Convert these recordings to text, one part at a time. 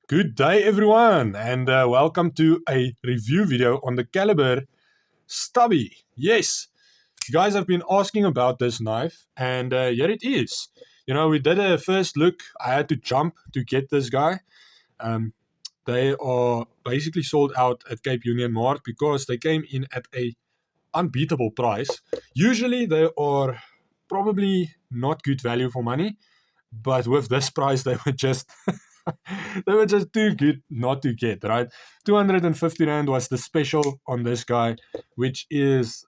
Good day, everyone, and welcome to a review video on the Kaliber Stubby. Yes, you guys have been asking about this knife, and here it is. We did a first look. I had to jump to get this guy. Um, they are basically sold out at Cape Union Mart because they came in at a unbeatable price. Usually, they are probably not good value for money, but with this price, they were just they were just too good not to get, right? 250 Rand was the special on this guy, which is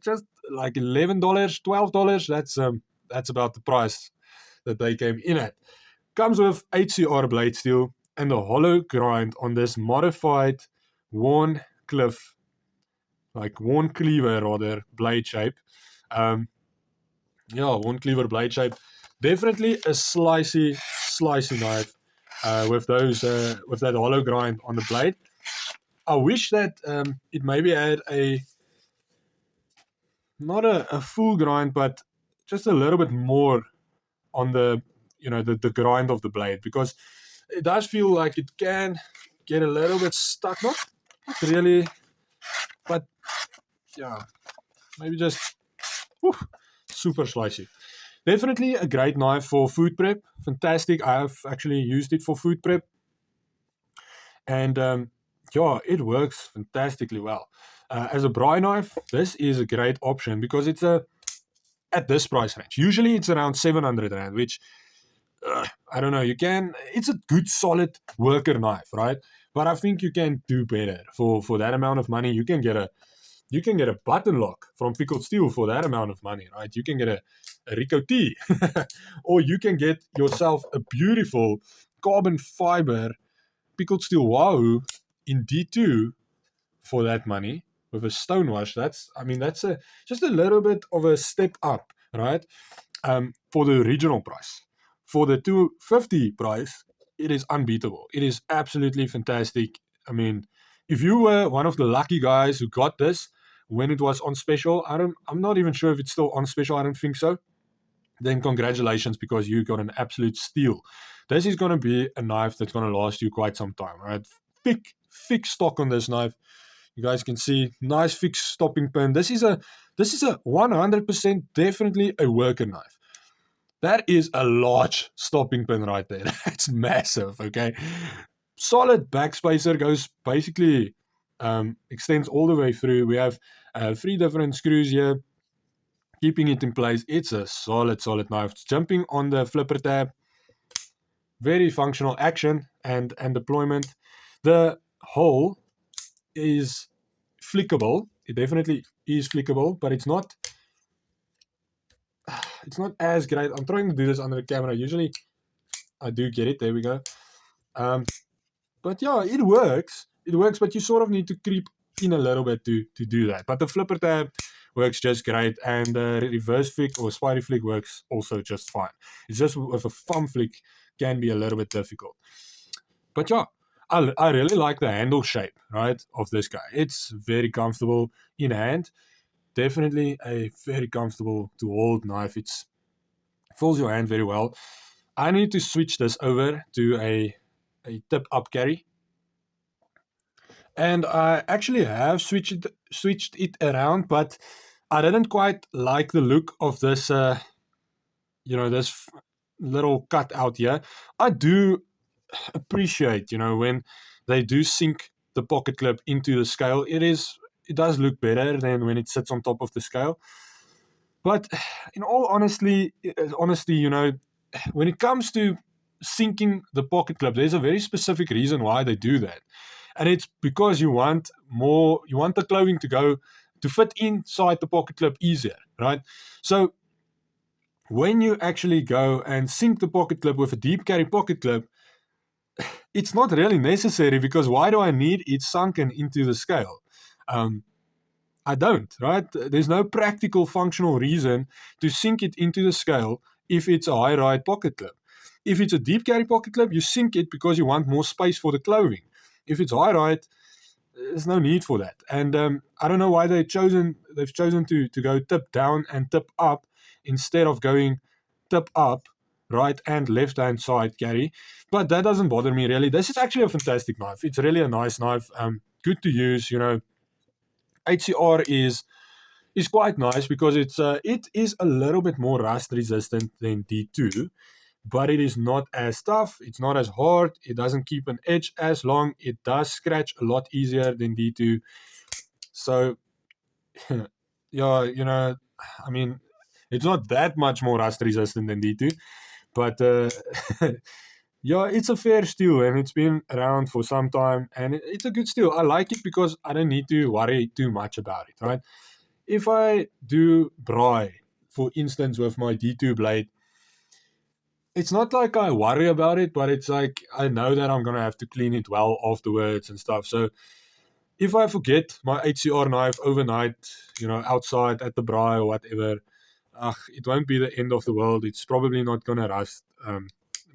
just like $11, $12. That's about the price that they came in at. Comes with HCR blade steel and a hollow grind on this modified worn cliff, like worn cleaver rather, blade shape. Um, One cleaver blade shape. Definitely a slicey knife with that hollow grind on the blade. I wish that it maybe had a not a full grind, but just a little bit more on the grind of the blade, because it does feel like it can get a little bit stuck. Not really, but yeah, maybe just whew, super slicey. Definitely a great knife for food prep. Fantastic. I have actually used it for food prep. And yeah, it works fantastically well. As a braai knife, this is a great option because it's at this price range. Usually it's around 700 Rand, which I don't know. It's a good, solid worker knife, right? But I think you can do better for that amount of money. You can get a button lock from Pickled Steel for that amount of money, right? You can get a Rico T, or you can get yourself a beautiful carbon fiber Pickled Steel Wahoo in D2 for that money with a stonewash. That's just a little bit of a step up, right? For the original price. For the 250 price, it is unbeatable. It is absolutely fantastic. I mean, if you were one of the lucky guys who got this when it was on special, I'm not even sure if it's still on special. I don't think so. Then congratulations, because you got an absolute steal. This is going to be a knife that's going to last you quite some time, right? Thick stock on this knife. You guys can see nice fixed stopping pin. This is a 100% definitely a worker knife. That is a large stopping pin right there. That's massive, okay? Solid backspacer goes basically extends all the way through. We have 3 different screws here keeping it in place. It's a solid knife. It's jumping on the flipper tab. Very functional action and deployment. The hole is flickable. It definitely is flickable, but it's not as great. I'm trying to do this under the camera. Usually I do get it. There we go. But yeah, it works. It works, but you sort of need to creep in a little bit to do that. But the flipper tab works just great, and the reverse flick or spider flick works also just fine. It's just with a thumb flick can be a little bit difficult. But yeah, I really like the handle shape, right, of this guy. It's very comfortable in hand. Definitely a very comfortable to hold knife. It fills your hand very well. I need to switch this over to a tip up carry. And I actually have switched it around, but I didn't quite like the look of this this little cut out here. I do appreciate, when they do sink the pocket clip into the scale. It does look better than when it sits on top of the scale. But in all honesty, when it comes to sinking the pocket clip, there's a very specific reason why they do that. And it's because you want the clothing to fit inside the pocket clip easier, right? So when you actually go and sink the pocket clip with a deep carry pocket clip, it's not really necessary, because why do I need it sunken into the scale? I don't, right? There's no practical functional reason to sink it into the scale if it's a high ride pocket clip. If it's a deep carry pocket clip, you sink it because you want more space for the clothing. If it's high ride, there's no need for that. And I don't know why they've chosen to go tip down and tip up instead of going tip up right and left hand side carry, but that doesn't bother me really. This is actually a fantastic knife. It's really a nice knife, good to use. HCR is quite nice because it is a little bit more rust resistant than D2, but it is not as tough, it's not as hard, it doesn't keep an edge as long, it does scratch a lot easier than D2. So yeah, I mean, it's not that much more rust resistant than D2, but yeah, it's a fair steel and it's been around for some time and it's a good steel. I like it because I don't need to worry too much about it, right? If I do braai, for instance, with my D2 blade, it's not like I worry about it, but it's like I know that I'm going to have to clean it well afterwards and stuff. So if I forget my HCR knife overnight, outside at the braai or whatever, it won't be the end of the world. It's probably not going to rust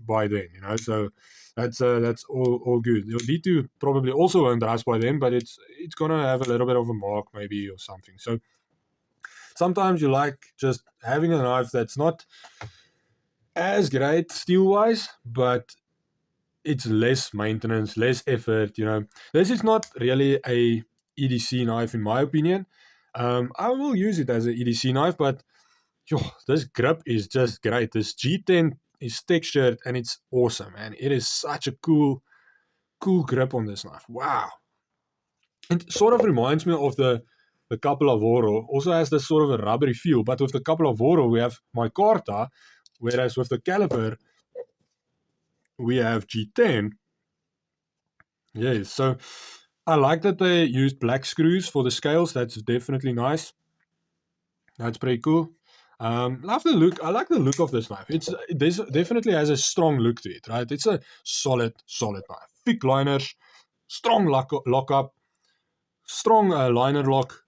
by then, So that's all good. Your D2 probably also won't rust by then, but it's going to have a little bit of a mark maybe or something. So sometimes you like just having a knife that's not as great steel-wise, but it's less maintenance, less effort. This is not really a EDC knife in my opinion. I will use it as an EDC knife, but this grip is just great. This G10 is textured and it's awesome, man. It is such a cool grip on this knife. Wow. It sort of reminds me of the Kaliber. Also has this sort of a rubbery feel, but with the Kaliber we have micarta, whereas with the Kaliber we have G10. Yes, so I like that they used black screws for the scales. That's definitely nice. That's pretty cool. Love the look. I like the look of this knife. This definitely has a strong look to it, right? It's a solid knife. Thick liners, strong lockup, strong liner lock.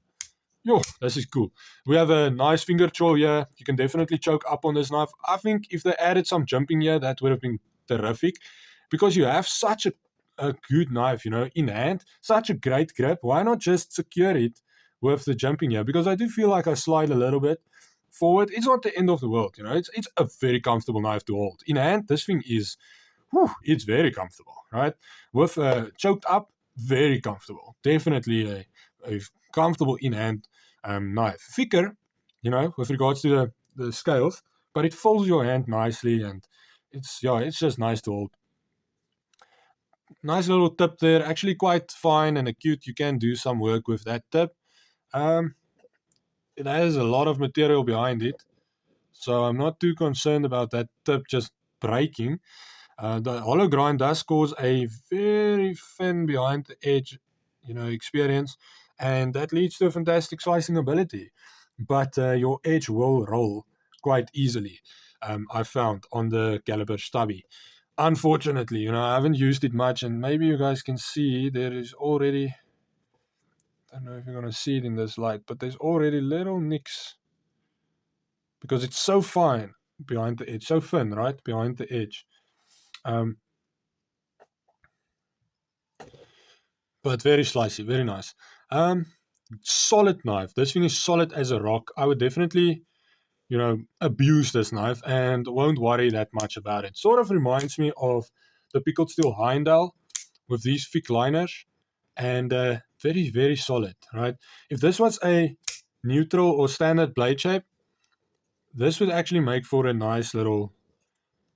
Yo, this is cool. We have a nice finger choil here. You can definitely choke up on this knife. I think if they added some jumping here, that would have been terrific, because you have such a good knife, in hand, such a great grip. Why not just secure it with the jumping here? Because I do feel like I slide a little bit forward. It's not the end of the world, It's a very comfortable knife to hold. In hand, this thing is, it's very comfortable, right? With choked up, very comfortable. Definitely a comfortable in hand knife. Thicker, with regards to the scales, but it folds your hand nicely, and it's just nice to hold. Nice little tip there, actually quite fine and acute. You can do some work with that tip. It has a lot of material behind it, so I'm not too concerned about that tip just breaking. The hollow grind does cause a very thin behind the edge, experience, and that leads to a fantastic slicing ability. But your edge will roll quite easily. I found on the Kaliber Stubby. Unfortunately, I haven't used it much, and maybe you guys can see there is already. I don't know if you're gonna see it in this light, but there's already little nicks because it's so fine behind the edge, so thin, right behind the edge. But very slicey, very nice. Solid knife. This thing is solid as a rock. I would definitely, abuse this knife and won't worry that much about it. Sort of reminds me of the pickled steel Heindel with these thick liners, and very, very solid, right? If this was a neutral or standard blade shape, this would actually make for a nice little,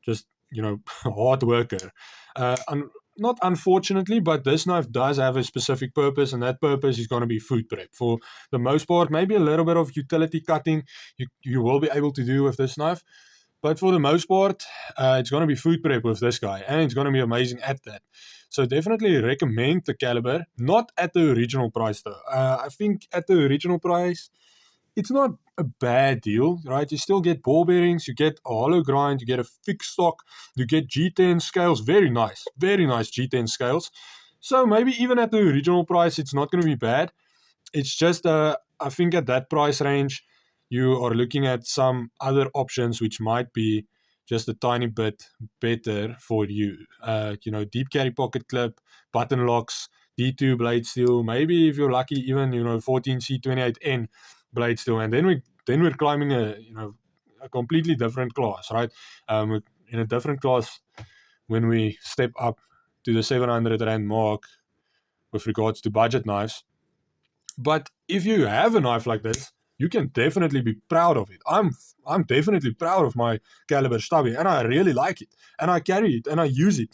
just, hard worker. Not unfortunately, but this knife does have a specific purpose, and that purpose is going to be food prep. For the most part, maybe a little bit of utility cutting you will be able to do with this knife. But for the most part, it's going to be food prep with this guy, and it's going to be amazing at that. So definitely recommend the Kaliber, not at the original price though. I think at the original price, it's not a bad deal, right? You still get ball bearings, you get a hollow grind, you get a fixed stock, you get G10 scales, very nice G10 scales. So maybe even at the original price, it's not going to be bad. It's just, I think at that price range, you are looking at some other options which might be just a tiny bit better for you. Deep carry pocket clip, button locks, D2 blade steel, maybe if you're lucky, even 14C28N blade steel, and then we're climbing a completely different class, right? in a different class when we step up to the 700 Rand mark with regards to budget knives. But if you have a knife like this, you can definitely be proud of it. I'm definitely proud of my Kaliber Stubby, and I really like it. And I carry it and I use it.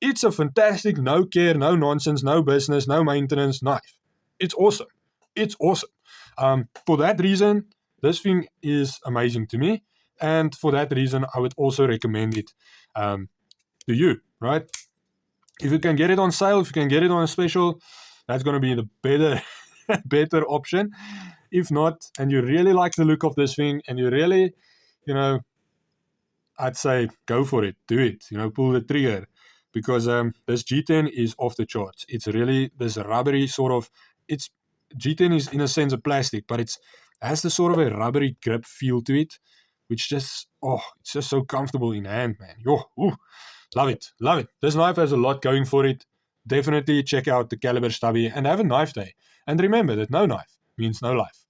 It's a fantastic, no care, no nonsense, no business, no maintenance knife. It's awesome. It's awesome. For that reason, this thing is amazing to me. And for that reason, I would also recommend it to you, right? If you can get it on sale, if you can get it on a special, that's going to be the better option. If not, and you really like the look of this thing, and you really, I'd say go for it, do it, pull the trigger, because this G10 is off the charts. It's really this rubbery sort of, G10 is in a sense a plastic, but it has this sort of a rubbery grip feel to it, which it's just so comfortable in hand, man. Love it. This knife has a lot going for it. Definitely check out the Kaliber Stubby and have a knife day. And remember that no knife means no life.